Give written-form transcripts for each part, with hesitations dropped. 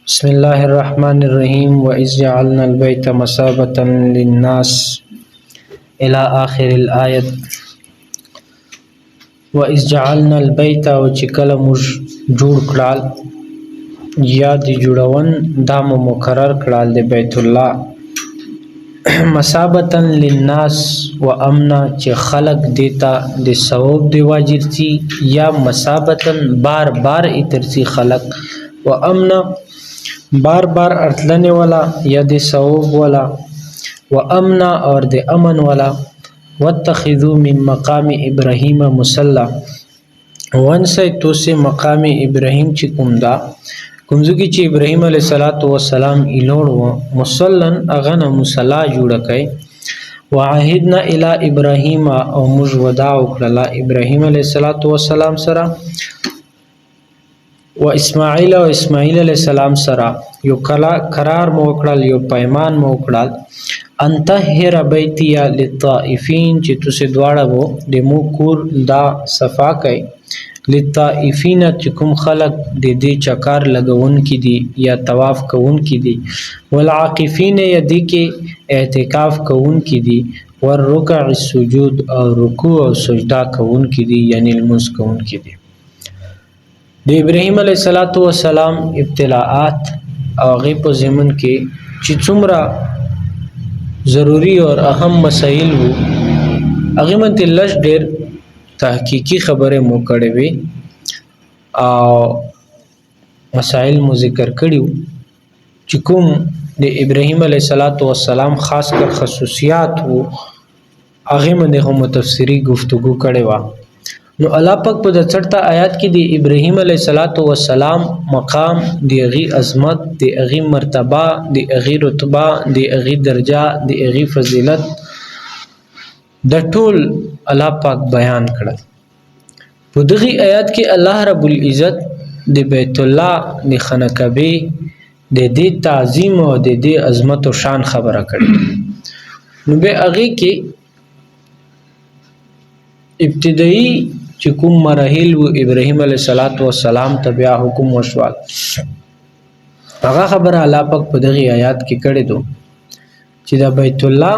بسم الله الرحمن الرحيم وإذ جعلنا البيت مثابة للناس إلى آخر الآية. وإذ جعلنا البيت او چې کله موږ جوړ کړل یا د جوړون دا مقرر کړل د بیت الله مثابة للناس و امنا چې خلق دیتا د ثواب دی واجرتي یا مثابة بار بار اترسي خلق و امنا بار بار ارتلنے والا یا د ثواب والا و امنا اور د امن والا واتخذوا من مقام ابراهیم مصلى وانسى توسه مقام ابراهیم چې کوم دا کومځږي چې ابراهیم علیه السلام ایلوړ و مصلن اغنه مصلا جوړ کړي وعهدنا الى ابراهیم او موږ وداع وکړه ابراهیم علیه السلام سره و اسماعیل او اسماعیل علیه السلام سره یو قرار مو وکړل یو پیمان مو وکړل انطهر بیتیا للطائفین چې تاسو دواړه وو د مو کور دا صفا کوي للطائفین چې کوم خلق د دې چکر لګون کې دي یا طواف کوون کې دي والعاکفین یدی کې اعتکاف کوون کې دي والرکع السجود او رکوع او سجدا کوون کې دي یعنی المس کوون کې دي د ابراهیم علیه السلام ابتلاءات او غیب په زمن کې چې څومره ضروری اور اهم مسائل وو هغه منته لږ ډېر تحقیقی خبره مو کړې وي او مسائل مو ذکر کړیو چې کوم د ابراهیم علیه السلام خاص کر خصوصیات وو هغه منه هم تفسیری گفتگو کړې و نو الله پاک په 64 آیات کې د ابراهیم علیه السلام مقام د غي عظمت د غي مرتبه د غي رتبه د غي درجه د غي فضیلت د ټول الله پاک بیان کړل په دغه آیات کې الله رب العزت د بیت الله د خانقاه د دې تعظیم او د دې عظمت او شان خبره کړې نو به هغه کې ابتدایي چې کوم مراحل و ابراهیم علیه السلام تبع حکم وشوال هغه خبره الله پاک په دغه آیات کې کړې دو چې دا بیت الله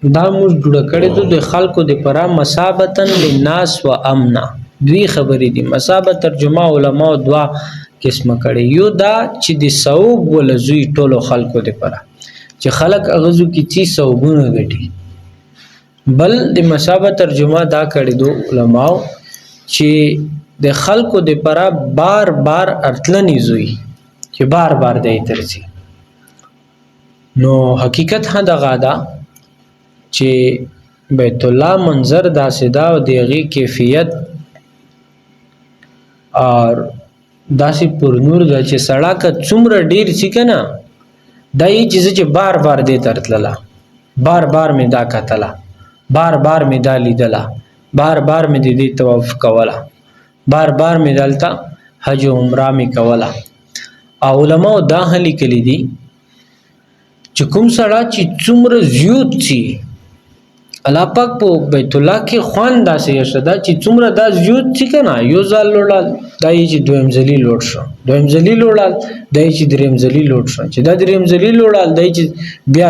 دا موږ جوړ کړی د خلکو د پرا مثابتن للناس و امنا دوی خبرې دي مثابت ترجمه علما دوا قسمه کړي یو دا چې د ثواب ولزوی ټولو خلکو د پرا چې خلک اغزو کې چی ثوابونه غټي بل د مثابت ترجمه دا کړي دو علما چې د خلکو د پرا بار بار ارتلنی زوی چې بار بار د ترسي نو حقیقت هدا غادا چې بیت الله منظر داسې دا او دغه کیفیت اور داسې پر نور د چې سړک څومره ډیر شي کنه دای چیز چې بار بار دې ترتللا بار بار می دا کتلا بار بار می دا لیدلا بار بار می دې طواف کولا بار بار می دلتا حج او عمره می کولا علماء دا هلي کلی دي چې کوم سړی چې څومره زیات شي الله پاک په بیت الله کې خوان داسې یشدا چې څومره دا زیات شي کنه یو ځل لوړل دای چې دویم ځلی لوړ شو دویم ځلی لوړل دای چې دریم ځلی لوړ شو چې دا دریم ځلی لوړل دای چې بیا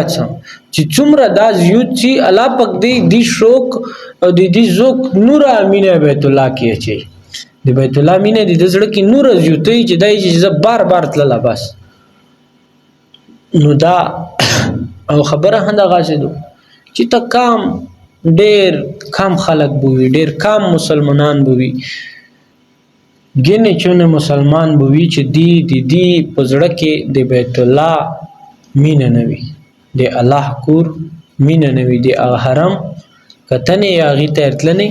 چې څومره دا زیات شي الله پاک دې شوق او دې ذوق نور امینه بیت الله کې اچي د بیت الله امینه د زړه کې نور زیاتې چې دای چې بار بار تللا بس نو دا او خبره هنده غاسدو چې تا کام ډیر کم خلک بوي ډیر کم مسلمانان بوي ګنې چونه مسلمان بوي چې دی پزړه کې د بیت الله مینه نوي د الله کور مینه نوي د حرم کتنې یا غي ترتلنې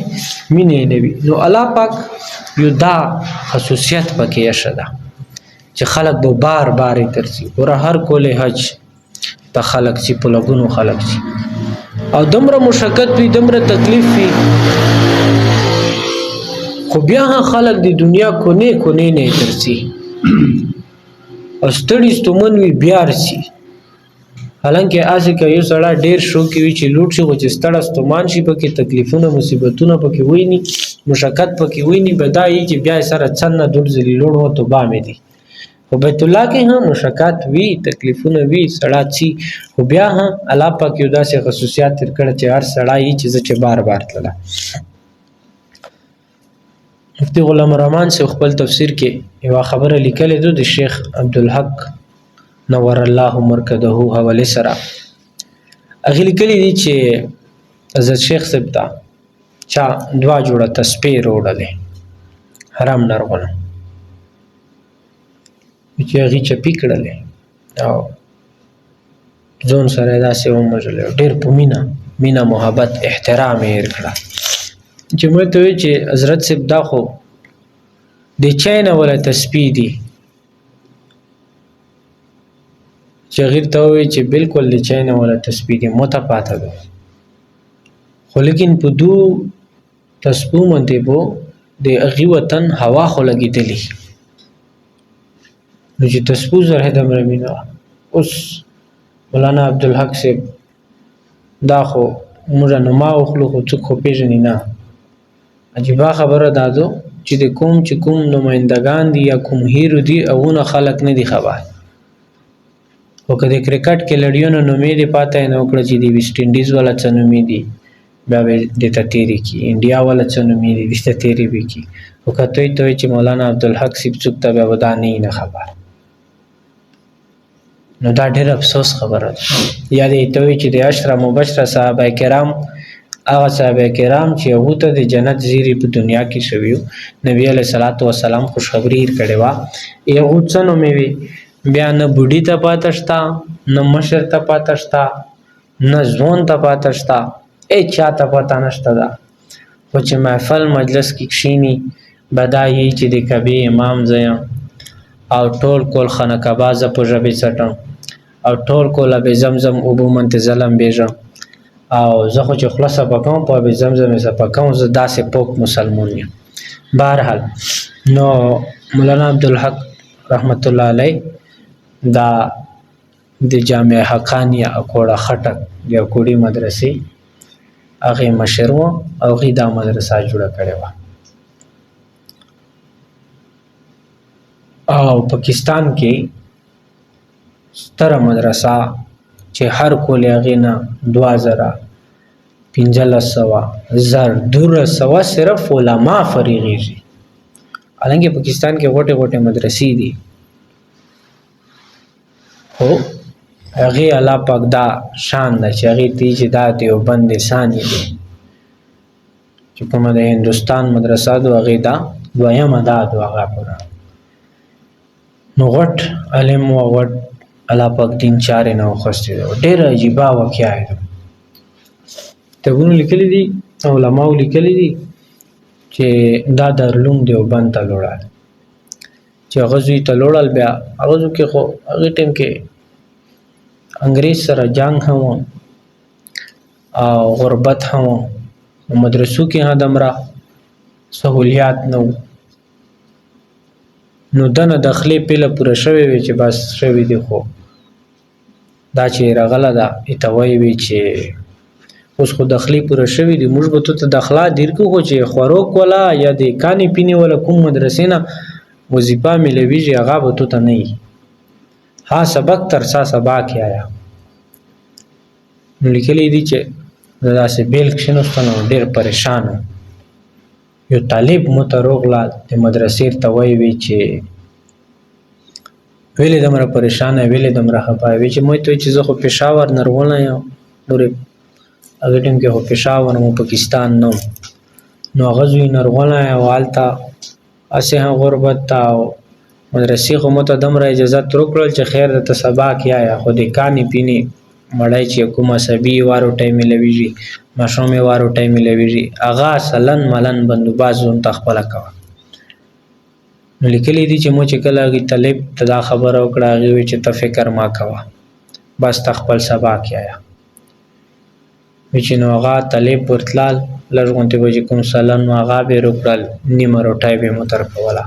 مینه نوي نو الله پاک یو دا خصوصیت پکې شته چې خلک به بار بار ترسي ور هر کوله حج ته خلک چې په لګونو خلک چې او دمره مشقت وي دمره تکلیف وي خو بیا خلک د دنیا کونه نه ترسي او ستړي ستومن وي بیا رسي حالانکه اسه کې یو سړی ډیر شو کې وي چې لوټ شي خو چې ستړي ستومان شي پکې تکلیفونه مصیبتونه پکې وي ني مشقت پکې وي ني بدایي چې بیا سره څنګه دور ذلیلون او توبه مې دي خو بیت الله کې هم مشکات وي، تکلیفونه وي، سړی څي، خو بیا هم الله پاک یو داسې خصوصیات تر کړه چې هر سړی چې زه چې بار بار تلله. مفتی غلام الرحمن سے خپل تفسیر کې یوه خبره لیکلې ده د شیخ عبدالحق نور الله مرکزه حواله سره. هغې لیکلي دي چې حضرت شیخ صاحب ته چا 2 جوړه تسبیح راوړلې حرام نرغونه چې هغې چپي کړلې او ځون سره یې داسې ومژلې، ډېر په مینه محبت احترام یې هېر کړه. چې موږ ته وایي چې حضرت صاحب دا خو د چای نه ولا تسبیح دي، چې هغې ته ووایي چې بالکل د چای نه ولا تسبیح دي، موته پاته ده. خو لیکن په 2 تسبیحو باندې به د هغې وطن هوا خو لګېدلې، نو چې تسبیحو سره یې دومره مینه وه. اوس مولانا عبدالحق صاحب دا خو موږ نما وخلو خو څوک خو پېژني نه. عجیبه خبره دا ده چې د کوم چې کوم نمایندګان دي یا کوم هیرو دي هغونه خلک نه دي خبر. خو که د کرکټ کیلډیونو نومې دې پاته یې نه وکړه چې د ویسټ انډیز والا څه نومې دي بیا به دې ته تېرې کړي، انډیا والا څه نومې دي دې ته تېرې به کړي. خو که ته وایې چې مولانا عبدالحق صاحب څوک ته بیا به دا نه خبر، نو دا ډېر افسوس خبره ده. یا دې ته وایي چې د 10 مبشره صحابه کرام هغه صحابه کرام چې هغو ته د جنت زیری په دنیا کې شوي وو، نبي علیه صلات وسلام خوشخبري هېر کړې وه. هغو څه نومې وي، بیا نه بوډي ته پاته شته، نه مشر ته پاته شته، نه ځوان ته پاته شته، هېچا ته پته نشته ده. خو چې محفل مجلس کې کښېني به دا یي چې د کعبې امام زه یم او ټول کول خانه کعبه زه په ژبې څټم او ټول کوله به زمزم اوبو منتې زه لمبېږم او زه خو چې خوله صفه کوم په آب زمزم یې صفه کوم، زه داسې پوک مسلمون یم. بهرحال نو مولانا عبدالحق رحمت الله علیه دا د جامع حقانیه اکوړه خټک یا کوړي مدرسې هغې مشر و او هغې دا مدرسه جوړه کړې وه. او پاکستان کې ستره مدرسه چې هر کول هغې نه 2000 1500 زر 1200 صرف علما فریغېږي. حالانکه پاکستان کې غوټې غوټې مدرسې دي، خو هغې الله پاک دا شان ده چې هغې ته چې دا دیوبند ثاني دی چې کومه د هندوستان مدرسه ده هغې دا 2مه ده د هغه پوره. نو غټ علم و غټ الله پاک دین چارې نه وخوستې ده. ډېره عجیبه واقعه ده. کتابونو لیکلي دي، علماو لیکلي دي چې دا دارالعلوم دیوبند ته لوړل، چې هغه زوی ته لوړل. بیا هغه زوی کې خو هغې ټایم کې انګریز سره جنګ هم او غربت هم و، مدرسو کې هم دومره سهولیات نه و. نو دنه دخلې پیله پوره شوې وې چې بس شوي دي، خو دا چې راغله ده ته وایي وي چې اوس خو دخلې پوره شوي دي، موږ به ته دخلا دیر کړو، خو چې خوراک ولا یا د کانې پینې ولا کوم مدرسې نه وظیفه میلویږي هغه به ته نه وي. ها سبق ترسا سبا کې آیا. نو لیکلی دي چې زه داسې بیل کښېناستم او ډېر پریشان وم. یو طالب مو ته روغله د مدرسې ته وایي وي چې ولې دومره پریشانه یې، ولې دومره خفه یې؟ وایي چې موږ ته وایي چې زه خو پېښور نرغونه یم، نورې هغې ټایم کې خو پېښور مو پاکستان نه و. نو هغه زوی نرغونه یې او هلته هسې هم غربت ته او مدرسې خو مو ته دومره اجازت وکړل چې خیر درته سبا کې آیا، خو د کانې پینې مړی چې کوم عصبي وارو ټایم میلویږي، ماشوم یې وارو ټایم میلویږي، هغه سلن ملن بندوباس ځون ته خپله کوه. نو لیکلی دي چې مو چې کله هغې طالب ته دا خبره وکړه، هغې وایي چې ته فکر ما کوه، بس ته خپل سبا کې آیا. وایي چې نو هغه طالب ورتلل، لږ غوندې به چې کوم سلن و هغه به یې روکړل، نیمه روټۍ به یې مو ترکوله،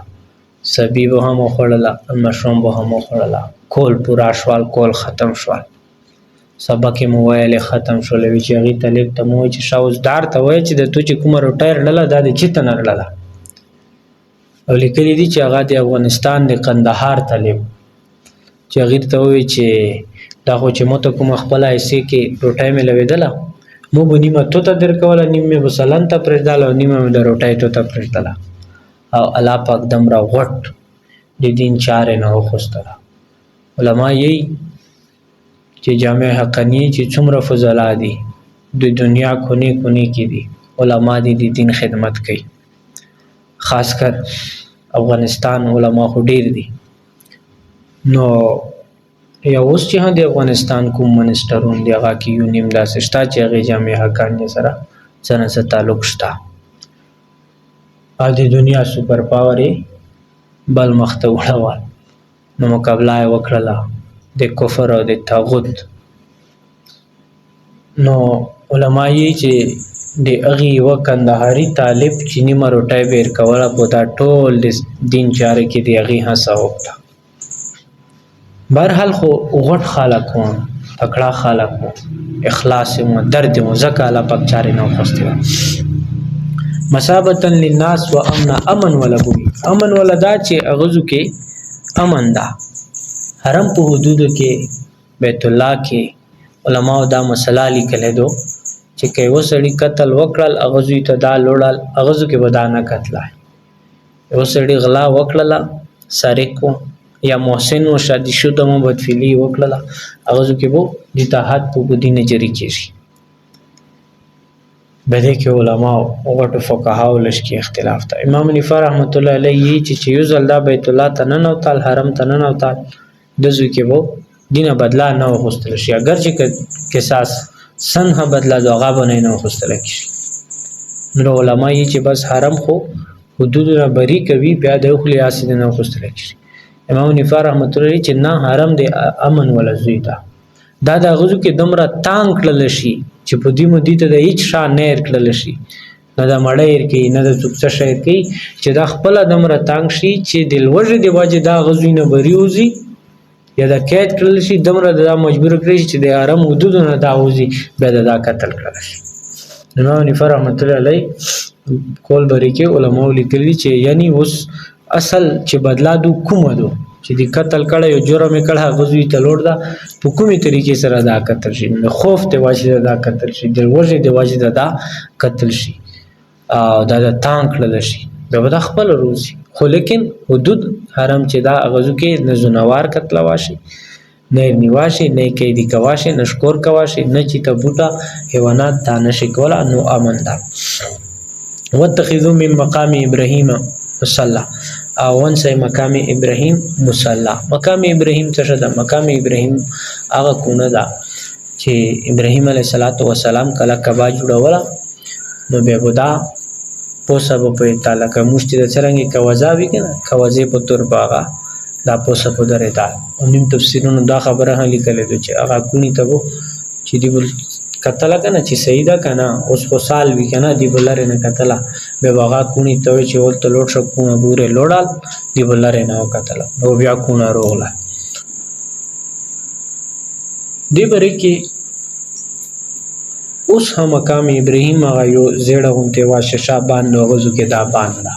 سبي به هم وخوړله، مشروم به هم وخوړله، کول پوره شول، کول ختم شول، سبق یې مو ویلې ختم شول. وایي چې هغې طالب ته مو وایي چې شاه اوزدار ته وایي چې د تو چې کومه روټۍ رړله دا د چېته نه رړله. او لیکلي دي چې هغه د افغانستان د قندهار طالب چې هغې ته ووایي چې دا خو چې مو ته کومه خپله حصې کې روټۍ مې لوېدله مو به نیمه تو ته درکوله نیم مې به سلن ته پرېږدله او نیمه مې د روټۍ تو ته پرېږدله او الله پاک دومره غوټ د دین چارې نه وخوستله. علما یې چې جامع حقانیې چې څومره فضلا دي د دنیا کونې کونې کې دي علما دي د دین خدمت کوي. خاص کر افغانستان علما خو ډیر دي. نو یا اوس چې د افغانستان کوم منسټرون دی هغه کې یو نیم داسې شته چې هغې جامع حقانیې سره څه نه څه تعلق شته او د دنیا سوپر پاور یې بل مخ ته وړول نو مقابله یې وکړله د کفر او د طاغوت. نو علما یې چې د هغې یوه کندهاري طالب چې نیمه روټۍ به یې کوله په دا ټول د دین چارې کې د هغې هڅه وکړه. بهرحال خو غټ خلک وو تکړه خلک وو اخلاص یې وو درد یې وو ځکه الله پاک چارې نه وخوستې وه. مثابة للناس و امن ولا بوي امن ولا دا چې اغزو کې امن دا حرم په حدودو کې بیت الله کې علماء دا مسله لیکلې دو چې که یو سړی قتل وکړل اغزو ته دا لوړل اغزو کې ودا نه قتلای یو سړی غلا وکړله سارق یا محسن و شادي شده مو بدفعلی وکړله اغزو کې وو د تحت په بدینه جری کیږي. بده کې علما او غټو فقها ولش کې اختلاف ده. امام حنیفه رحمت الله علیه چې یو ځل دا بیت الله تنن او تعال حرم تنن او تعال دزو کې وو دینه بدلا نه وغوستل شي اگر چې قصاص سنه بدلا دغه باندې نه وغوستل شي. نو علما یې چې بس حرم خو حدودونه بری کوي بیا د خپل اساس نه وغوستل شي. امام حنیفه رحمت الله علیه چې نه حرم د امن ولا زوی دا د غزو کې دمره تانګ کړل شي چې په دې مودې ته د هیڅ شان نه کړل شي نه د مړیر کې نه د څه شي کې چې دا خپل دمره تانګ شي چې د لوجه دی واجه دا غزو نه بریوزي یا د قید کړل شي دمره دا مجبور کړی چې د حرم حدود نه دا وزي به دا قتل کړل شي. امام حنیفه رحمت الله علیه کول بری کې علماء لیکلي چې یعنی اوس اصل چې بدلا دو کومه دو چې د قتل کړه یو جرم کړه غزوی ته لور دا په کومې طریقې سره دا قتل شي خوف ته واجب دا قتل شي د ورځې د واجب دا قتل شي او دا تانګ کړل شي دا خپل روزي خو لیکن حدود حرم چې دا غزو کې نه زنوار قتل واشي نه نیواشي نه کېدی کواشي نشکور کواشي نه چې ته بوټا حیوانات دانش کولا نو امن دا واتخذوا من مقام ابراهيم مصلى او ونسه مقام ابراهیم مصلا. مقام ابراهیم څه ده؟ مقام ابراهیم هغه کونه ده چې ابراهیم علیه السلام کله کبا جوړوله نو بیا بودا پوسه په تعالی کا مشتي د څرنګي کوازاوي کنه کوازې په تور باغه دا پوسه په درې دا نیم تفسیرونو دا خبره هم لیکلې ده چې هغه کونی ته وو چې دی بل کتل کنه چې سیدا کنه اوس خو سال وی کنه دی بلره نه کتل به واغه کونی ته چې ولته لوټ شو کونه ګوره لوړال دی بلره نه کتل نو بیا کونه روغله دی بری کې اوس هم مقام ابراهیم هغه یو زیړه غونته واشه شابان نو غزو کې دا باندې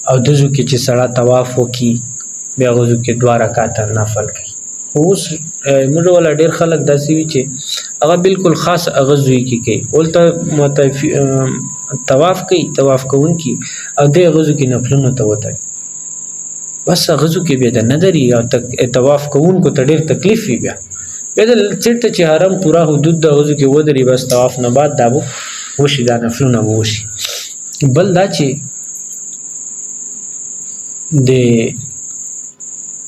او دزو کې چې سړی طواف وکي بیا غزو کې 2 رکعات نفل کوي. اوس موږ ولا ډیر خلک داسې وي چې هغه بالکل خاص غزوی کې کوي ولته طواف کوي طواف کوونکی او د غزو کې نفلونه ته وته بس غزو کې به د نظری او طواف کوونکو ته ډیر تکلیف وي بیا بدل چیرته چې حرم پورا حدود د غزو کې ودري بس طواف نه بعد دابو وشي دا نفلونه وشي. بل دا چې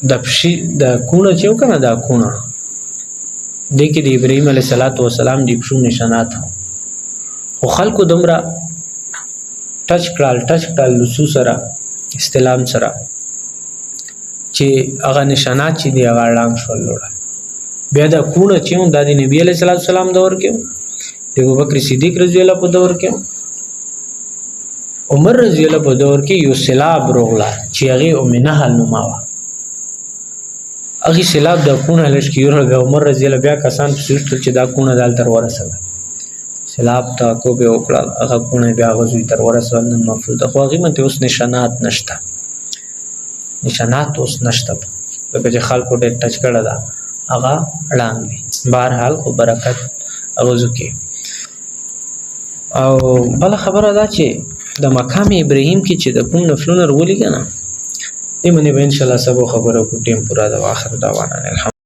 د پښې د کونه چې وکنه دا کونه د کې د ابراهیم علیه السلام د پښو نشانات خو خلکو دمره ټچ کړل لسو سره استلام سره چې هغه نشانات چې دی هغه لاندې شول لوړ بیا دا کونه چې د نبی علیه السلام دور کې د ابوبکر صدیق رضی الله په دور کې عمر رضی الله په دور کې یو سیلاب روغلا چې هغه امنه حل نوماوه هغه سیلاب د کونه لش کې ورغه عمر رضی الله بیا کسان سوچل چې دا کونه دال تر ورسره سیلاب تا کو به وکړه هغه کونه بیا غوځي تر ورسره نن مفروض خو هغه مته اوس نشانات نشته لکه چې خلکو ډېر ټچ کړه ده هغه ړانګ دی. بهرحال خو برکت اغوزو کې. او بله خبره دا چې د مقام ابراهیم کې چې د کوم نفلونه ورولي که نه دې باندې به انشاءالله سبا خبره وکړو. ټیم پوره ده. واخر دعوانا الحمد